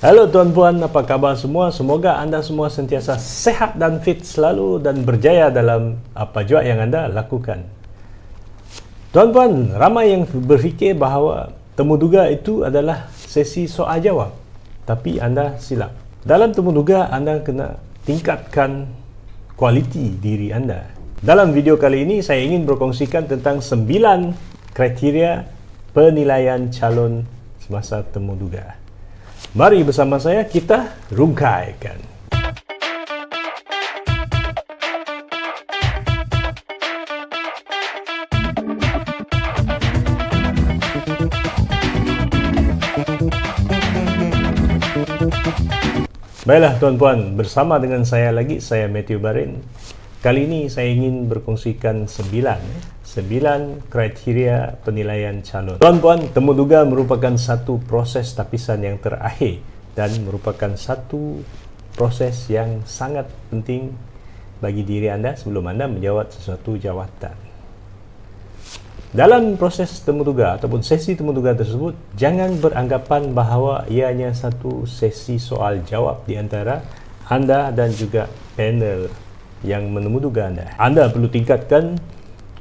Halo tuan-puan, apa kabar semua? Semoga anda semua sentiasa sehat dan fit selalu dan berjaya dalam apa jua yang anda lakukan. Tuan-puan, ramai yang berfikir bahawa temu duga itu adalah sesi soal jawab. Tapi anda silap. Dalam temu duga, anda kena tingkatkan kualiti diri anda. Dalam video kali ini, saya ingin berkongsikan tentang 9 kriteria penilaian calon semasa temu duga. Mari bersama saya kita rungkaikan. Baiklah tuan-puan, bersama dengan saya lagi, saya Matthew Barin. Kali ini saya ingin berkongsikan 9 kriteria penilaian calon. Tuan-puan, temu duga merupakan satu proses tapisan yang terakhir dan merupakan satu proses yang sangat penting bagi diri anda sebelum anda menjawat sesuatu jawatan. Dalam proses temu duga ataupun sesi temu duga tersebut, jangan beranggapan bahawa ianya satu sesi soal jawab di antara anda dan juga panel yang menemu duga anda. Anda perlu tingkatkan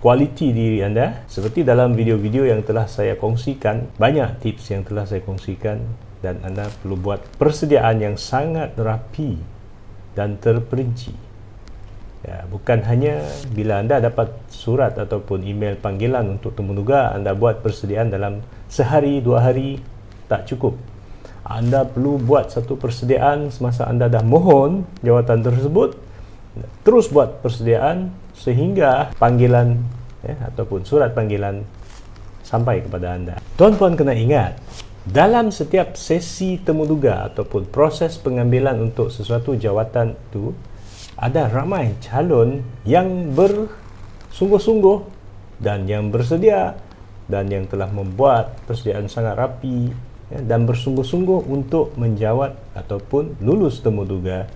kualiti diri anda seperti dalam video-video yang telah saya kongsikan. Banyak tips yang telah saya kongsikan dan anda perlu buat persediaan yang sangat rapi dan terperinci. Ya, bukan hanya bila anda dapat surat ataupun email panggilan untuk temu duga, anda buat persediaan dalam sehari, 2 hari, tak cukup. Anda perlu buat satu persediaan semasa anda dah mohon jawatan tersebut. Terus buat persediaan sehingga panggilan ataupun surat panggilan sampai kepada anda. Tuan-puan kena ingat, dalam setiap sesi temu duga ataupun proses pengambilan untuk sesuatu jawatan itu, ada ramai calon yang bersungguh-sungguh dan yang bersedia dan yang telah membuat persediaan sangat rapi dan bersungguh-sungguh untuk menjawat ataupun lulus temu duga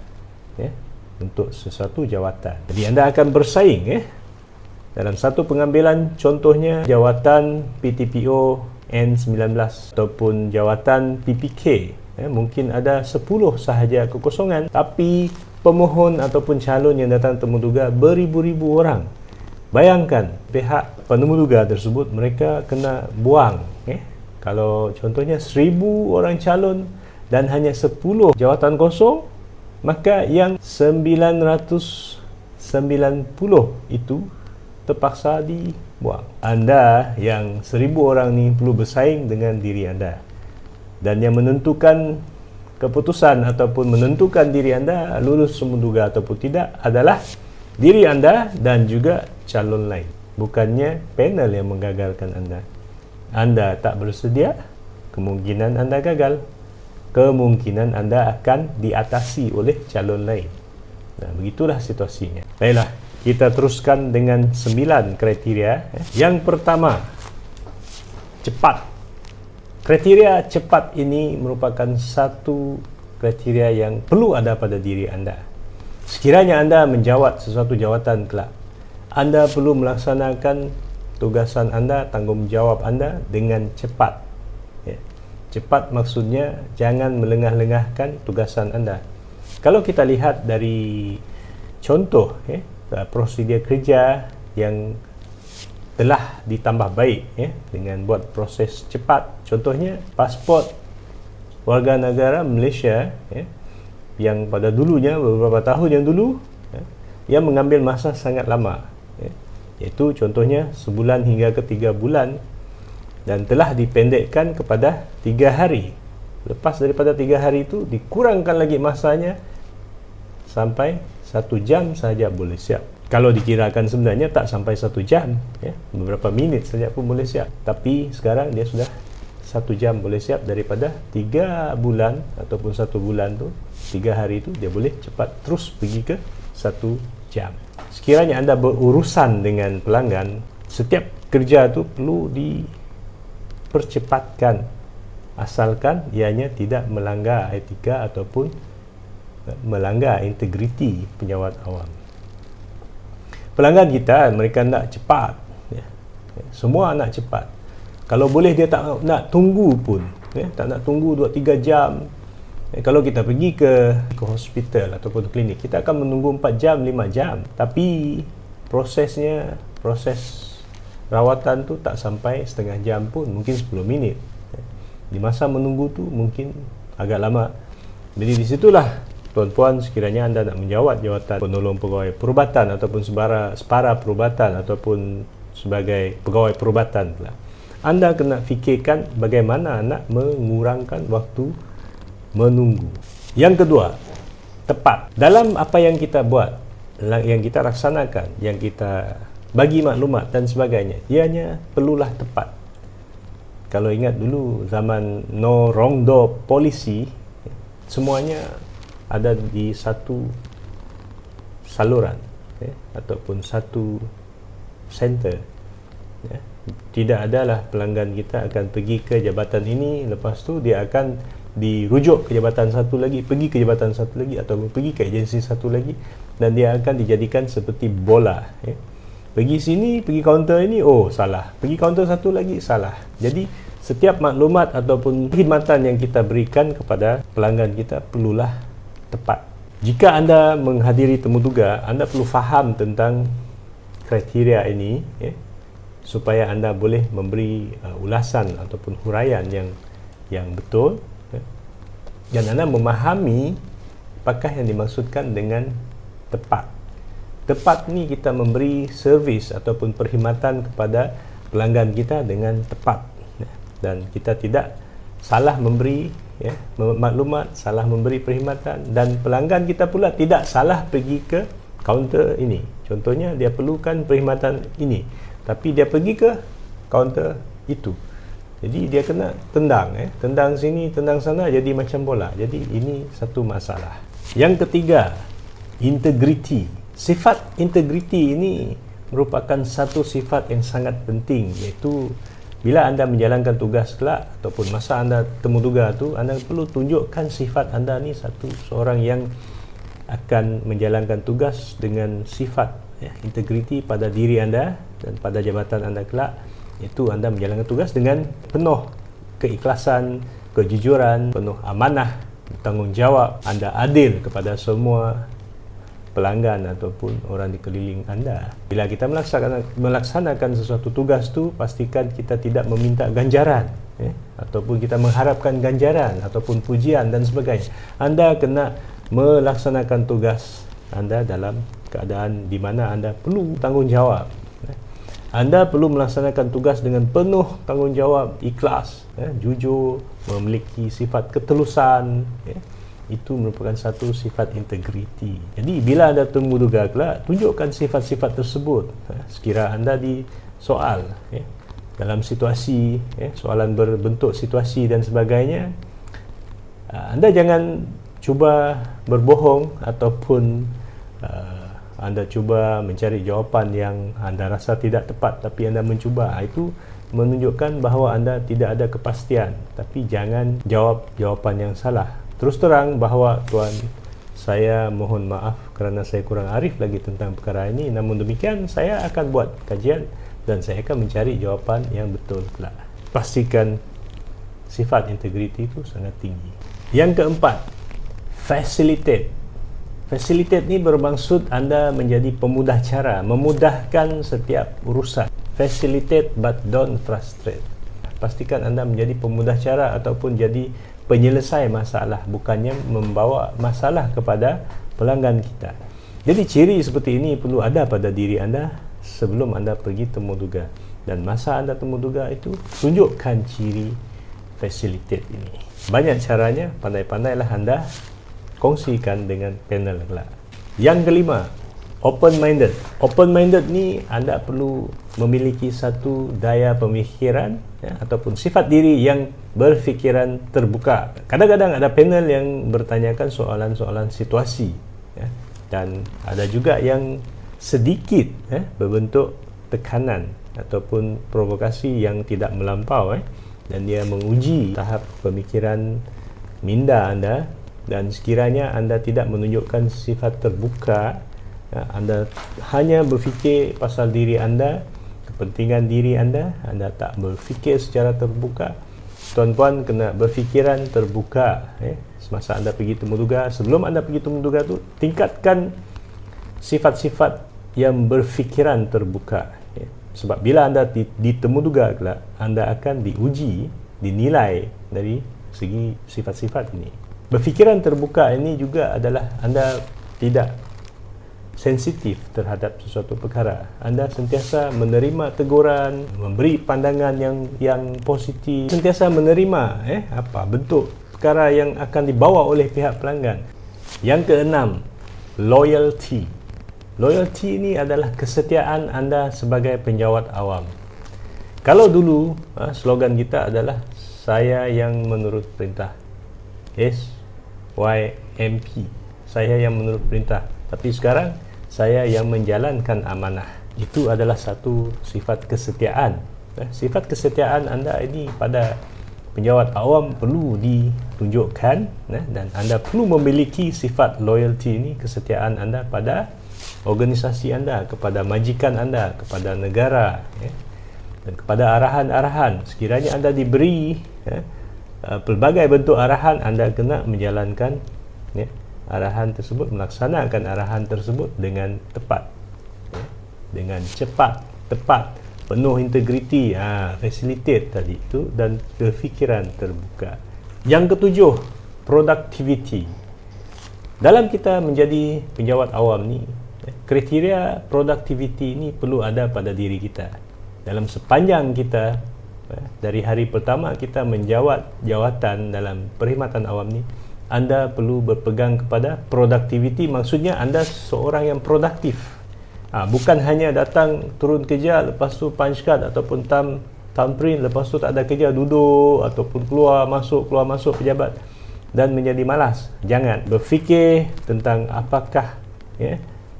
untuk sesuatu jawatan. Jadi anda akan bersaing dalam satu pengambilan, contohnya jawatan PTPO N19 ataupun jawatan PPK. Mungkin ada 10 sahaja kekosongan, tapi pemohon ataupun calon yang datang temu duga beribu-ribu orang. Bayangkan pihak penemu duga tersebut, mereka kena buang kalau contohnya 1000 orang calon dan hanya 10 jawatan kosong, maka yang 990 itu terpaksa dibuang. Anda yang 1000 orang ni perlu bersaing dengan diri anda. Dan yang menentukan keputusan ataupun menentukan diri anda lulus temu duga ataupun tidak adalah diri anda dan juga calon lain. Bukannya panel yang menggagalkan anda. Anda tak bersedia, kemungkinan anda gagal. Kemungkinan anda akan diatasi oleh calon lain. Nah, begitulah situasinya. Baiklah, kita teruskan dengan 9 kriteria. Yang pertama, cepat. Kriteria cepat ini merupakan satu kriteria yang perlu ada pada diri anda. Sekiranya anda menjawat sesuatu jawatan kelak, anda perlu melaksanakan tugasan anda, tanggungjawab anda dengan cepat. Cepat maksudnya jangan melengah-lengahkan tugasan anda. Kalau kita lihat dari contoh prosedur kerja yang telah ditambah baik dengan buat proses cepat, contohnya pasport warga negara Malaysia yang pada dulunya beberapa tahun yang dulu yang mengambil masa sangat lama, iaitu contohnya sebulan hingga ke 3 bulan, dan telah dipendekkan kepada 3 hari. Lepas daripada 3 hari itu dikurangkan lagi masanya sampai 1 jam saja boleh siap. Kalau dikirakan sebenarnya tak sampai 1 jam, beberapa minit saja pun boleh siap. Tapi sekarang dia sudah 1 jam boleh siap. Daripada 3 bulan ataupun 1 bulan tu, 3 hari itu dia boleh cepat terus pergi ke 1 jam. Sekiranya anda berurusan dengan pelanggan, setiap kerja tu perlu dipercepatkan asalkan ianya tidak melanggar etika ataupun melanggar integriti penjawat awam. Pelanggan kita, mereka nak cepat, semua nak cepat. Kalau boleh dia tak nak tunggu pun, tak nak tunggu 2-3 jam Kalau kita pergi ke hospital ataupun klinik, kita akan menunggu 4 jam, 5 jam. Tapi proses rawatan tu tak sampai setengah jam pun, mungkin 10 minit. Di masa menunggu tu mungkin agak lama. Jadi di situlah tuan-puan, sekiranya anda nak menjawat jawatan penolong pegawai perubatan ataupun separa perubatan ataupun sebagai pegawai perubatan pula, anda kena fikirkan bagaimana nak mengurangkan waktu menunggu. Yang kedua, tepat. Dalam apa yang kita buat, yang kita laksanakan, yang kita bagi maklumat dan sebagainya, ianya perlulah tepat. Kalau ingat dulu zaman no wrong door policy, semuanya ada di satu saluran ataupun satu center. Tidak adalah pelanggan kita akan pergi ke jabatan ini, lepas tu dia akan dirujuk ke jabatan satu lagi, pergi ke jabatan satu lagi, atau pergi ke agensi satu lagi, dan dia akan dijadikan seperti bola. Pergi sini, pergi kaunter ini, oh salah, pergi kaunter satu lagi, salah. Jadi setiap maklumat ataupun khidmatan yang kita berikan kepada pelanggan kita perlulah tepat. Jika anda menghadiri temuduga, anda perlu faham tentang kriteria ini, supaya anda boleh memberi ulasan ataupun huraian yang betul, dan anda memahami apakah yang dimaksudkan dengan tepat. Tepat ni kita memberi servis ataupun perkhidmatan kepada pelanggan kita dengan tepat, dan kita tidak salah memberi maklumat, salah memberi perkhidmatan, dan pelanggan kita pula tidak salah pergi ke kaunter ini. Contohnya dia perlukan perkhidmatan ini, tapi dia pergi ke kaunter itu. Jadi dia kena tendang, tendang sini, tendang sana, jadi macam bola. Jadi ini satu masalah. Yang ketiga, integriti. Sifat integriti ini merupakan satu sifat yang sangat penting, iaitu bila anda menjalankan tugas kelak ataupun masa anda temuduga tu, anda perlu tunjukkan sifat anda ni seorang yang akan menjalankan tugas dengan sifat integriti pada diri anda dan pada jabatan anda kelak. Itu anda menjalankan tugas dengan penuh keikhlasan, kejujuran, penuh amanah, tanggungjawab, anda adil kepada semua pelanggan ataupun orang di keliling anda. Bila kita melaksanakan sesuatu tugas tu, pastikan kita tidak meminta ganjaran, ataupun kita mengharapkan ganjaran ataupun pujian dan sebagainya. Anda kena melaksanakan tugas anda dalam keadaan di mana anda perlu tanggungjawab. Anda perlu melaksanakan tugas dengan penuh tanggungjawab, ikhlas, jujur, memiliki sifat ketulusan. Itu merupakan satu sifat integriti. Jadi bila anda temuduga kelak, tunjukkan sifat-sifat tersebut. Sekira anda disoal dalam situasi, soalan berbentuk situasi dan sebagainya, anda jangan cuba berbohong ataupun anda cuba mencari jawapan yang anda rasa tidak tepat, tapi anda mencuba. Itu menunjukkan bahawa anda tidak ada kepastian. Tapi jangan jawab jawapan yang salah. Terus terang bahawa tuan, saya mohon maaf kerana saya kurang arif lagi tentang perkara ini. Namun demikian, saya akan buat kajian dan saya akan mencari jawapan yang betul pula. Pastikan sifat integriti itu sangat tinggi. Yang keempat, facilitate. Facilitate ni bermaksud anda menjadi pemudah cara, memudahkan setiap urusan. Facilitate but don't frustrate. Pastikan anda menjadi pemudah cara ataupun jadi penyelesai masalah, bukannya membawa masalah kepada pelanggan kita. Jadi ciri seperti ini perlu ada pada diri anda sebelum anda pergi temuduga. Dan masa anda temuduga itu, tunjukkan ciri facilitate ini. Banyak caranya, pandai-pandailah anda kongsikan dengan panel kelak. Yang kelima, open-minded. Open-minded ni anda perlu memiliki satu daya pemikiran ataupun sifat diri yang berfikiran terbuka. Kadang-kadang ada panel yang bertanyakan soalan-soalan situasi, dan ada juga yang sedikit berbentuk tekanan ataupun provokasi yang tidak melampau, dan dia menguji tahap pemikiran minda anda. Dan sekiranya anda tidak menunjukkan sifat terbuka, anda hanya berfikir pasal diri anda, kepentingan diri anda, anda tak berfikir secara terbuka, tuan-puan kena berfikiran terbuka semasa anda pergi temuduga. Sebelum anda pergi temuduga tu, tingkatkan sifat-sifat yang berfikiran terbuka. Sebab bila anda di temuduga kelak, anda akan diuji, dinilai dari segi sifat-sifat ini. Berfikiran terbuka ini juga adalah anda tidak sensitif terhadap sesuatu perkara. Anda sentiasa menerima teguran, memberi pandangan yang positif, sentiasa menerima apa bentuk perkara yang akan dibawa oleh pihak pelanggan. Yang keenam, loyalty. Loyalty ini adalah kesetiaan anda sebagai penjawat awam. Kalau dulu slogan kita adalah saya yang menurut perintah, SYMP, saya yang menurut perintah. Tapi sekarang saya yang menjalankan amanah. Itu adalah satu sifat kesetiaan. Sifat kesetiaan anda ini pada penjawat awam perlu ditunjukkan, dan anda perlu memiliki sifat loyalty ini, kesetiaan anda pada organisasi anda, kepada majikan anda, kepada negara, dan kepada arahan-arahan. Sekiranya anda diberi pelbagai bentuk arahan, anda kena menjalankan arahan tersebut, melaksanakan arahan tersebut dengan tepat, dengan cepat, tepat, penuh integriti, facilitate tadi itu, dan berfikiran terbuka. Yang ketujuh, productivity. Dalam kita menjadi penjawat awam ni, kriteria productivity ini perlu ada pada diri kita. Dalam sepanjang kita dari hari pertama kita menjawat jawatan dalam perkhidmatan awam ni, anda perlu berpegang kepada productivity. Maksudnya anda seorang yang produktif. Bukan hanya datang turun kerja, lepas tu punch card ataupun thumbprint, lepas tu tak ada kerja, duduk ataupun keluar masuk pejabat dan menjadi malas. Jangan. Berfikir tentang apakah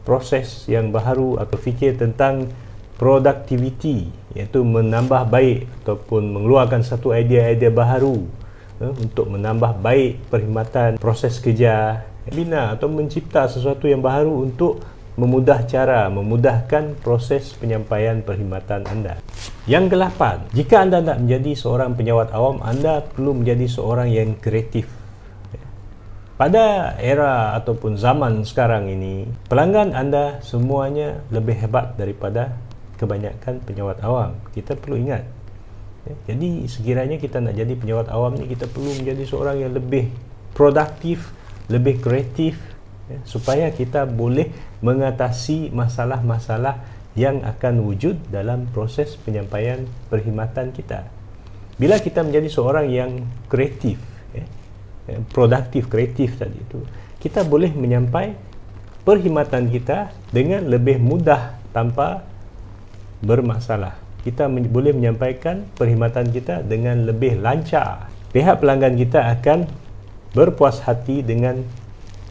proses yang baharu, atau fikir tentang productivity, iaitu menambah baik ataupun mengeluarkan satu idea-idea baharu untuk menambah baik perkhidmatan, proses kerja, bina atau mencipta sesuatu yang baharu untuk memudahkan proses penyampaian perkhidmatan anda. Yang ke-8, jika anda nak menjadi seorang penjawat awam, anda perlu menjadi seorang yang kreatif. Pada era ataupun zaman sekarang ini, pelanggan anda semuanya lebih hebat daripada kebanyakan penjawat awam. Kita perlu ingat. Jadi sekiranya kita nak jadi penjawat awam ni, kita perlu menjadi seorang yang lebih produktif, lebih kreatif, supaya kita boleh mengatasi masalah-masalah yang akan wujud dalam proses penyampaian perkhidmatan kita. Bila kita menjadi seorang yang kreatif, produktif, kreatif tadi itu, kita boleh menyampai perkhidmatan kita dengan lebih mudah tanpa bermasalah. Kita boleh menyampaikan perkhidmatan kita dengan lebih lancar. Pihak pelanggan kita akan berpuas hati dengan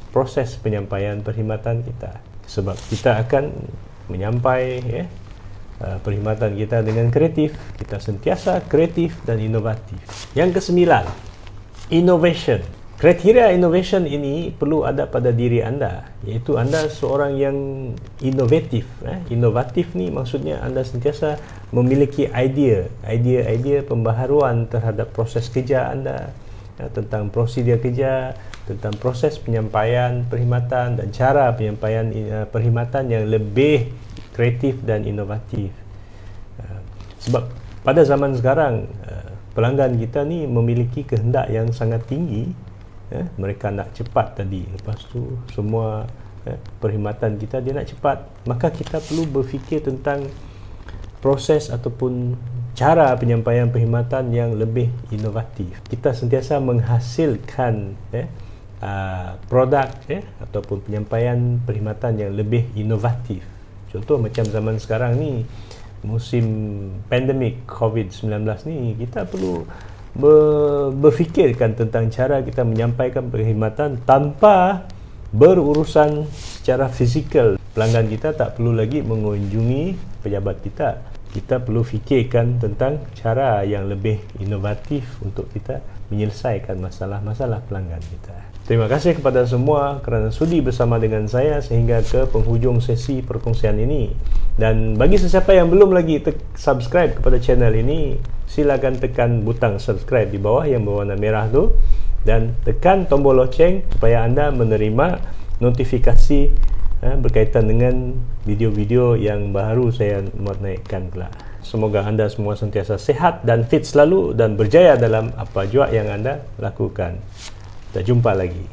proses penyampaian perkhidmatan kita, sebab kita akan menyampai perkhidmatan kita dengan kreatif. Kita sentiasa kreatif dan inovatif. Yang ke-9, innovation. Kriteria innovation ini perlu ada pada diri anda, iaitu anda seorang yang inovatif. Inovatif ni maksudnya anda sentiasa memiliki idea pembaharuan terhadap proses kerja anda, tentang prosedur kerja, tentang proses penyampaian perkhidmatan dan cara penyampaian perkhidmatan yang lebih kreatif dan inovatif. Sebab pada zaman sekarang pelanggan kita ni memiliki kehendak yang sangat tinggi. Mereka nak cepat tadi, lepas tu semua perkhidmatan kita dia nak cepat. Maka kita perlu berfikir tentang proses ataupun cara penyampaian perkhidmatan yang lebih inovatif. Kita sentiasa menghasilkan produk ataupun penyampaian perkhidmatan yang lebih inovatif. Contoh macam zaman sekarang ni, musim pandemik COVID-19 ni, kita perlu berfikirkan tentang cara kita menyampaikan perkhidmatan tanpa berurusan secara fizikal. Pelanggan kita tak perlu lagi mengunjungi pejabat kita. Kita perlu fikirkan tentang cara yang lebih inovatif untuk kita menyelesaikan masalah-masalah pelanggan kita. Terima kasih kepada semua kerana sudi bersama dengan saya sehingga ke penghujung sesi perkongsian ini. Dan bagi sesiapa yang belum lagi subscribe kepada channel ini, silakan tekan butang subscribe di bawah yang berwarna merah tu dan tekan tombol loceng supaya anda menerima notifikasi berkaitan dengan video-video yang baru saya buat naikkan kelak. Semoga anda semua sentiasa sehat dan fit selalu dan berjaya dalam apa jua yang anda lakukan. Kita jumpa lagi.